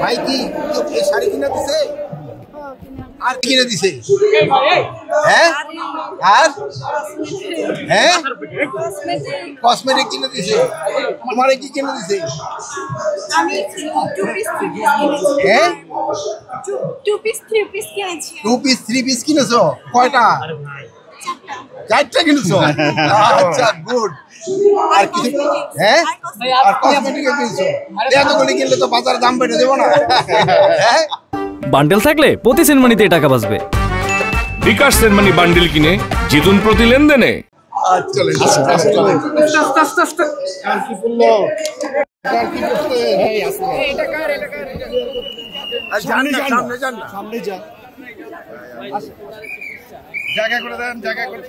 ভাই কি এই শাড়ি কিনে দিছে আর কিনে দিছে হ্যাঁ আর হ্যাঁ কসমেটিক কিনে দিছে তোমারে কি কিনে দিছে আমি হ্যাঁ টু পিস থ্রি পিস কিনেছি টু পিস থ্রি পিস কিনেছো কয়টা চারটা কিনেছো আচ্ছা গুড আর কিছু হ্যাঁ আর কসমেটিক কিনেছো এতগুলি কিনলে তো বাজারে দাম বেড়ে দেবো না হ্যাঁ বান্ডেল থাকলে প্রতি সেনমানিতে টাকা বাঁচবে। বিকাশ সেনমানি বান্ডেল কিনে জিতুন প্রতি লেনদেনে। চলে আস্তে আর কি বললো আর কি করতে এটা কার আর জানি সামনে যা জায়গা করে দেন জায়গা করতে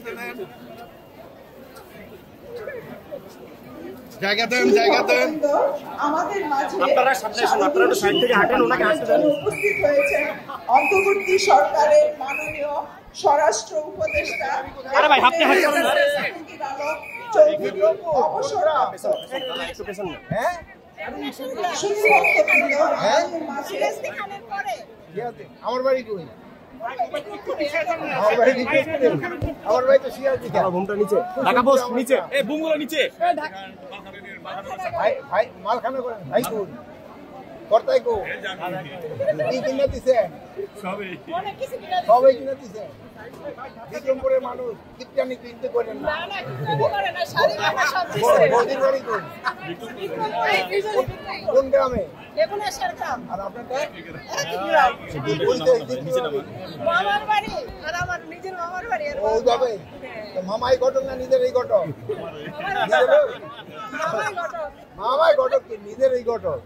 দেন জায়গা দেন আমাদের মাঝে আপনারা সামনে আসুন আপনারা একটু সাইড থেকে হাঁটেন ওনাকে হাঁটতে দেন উপস্থিত হয়েছে অন্তর্বর্তী সরকারের মাননীয় স্বরাষ্ট্র উপদেষ্টা আরে ভাই আপনি হাঁটতে চৌধুরী অবসরপ্রাপ্ত হ্যাঁ আমার বাড়ি কই আমার ভাই তো শিয়াল দিকে ঘুমটা নিচে ঢাকা বস নিচে এই বুমগুলো নিচে ভাই মালখানা করেন ভাই কই করতাই কো কি কিনে দিছে সবাই কিনে দিছে বিক্রমপুরের মানুষ কিপটানি কিনতে করেন না বদির বাড়ি কই কোন গ্রামে আর আপনারটা মামার বাড়ি আর আমার নিজের মামার বাড়ি আর ও যাবে তো মামাই ঘটক না নিজের এই ঘটক মামাই ঘটক কি নিজের এই ঘটক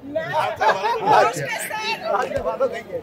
আচ্ছা ভালো থেকে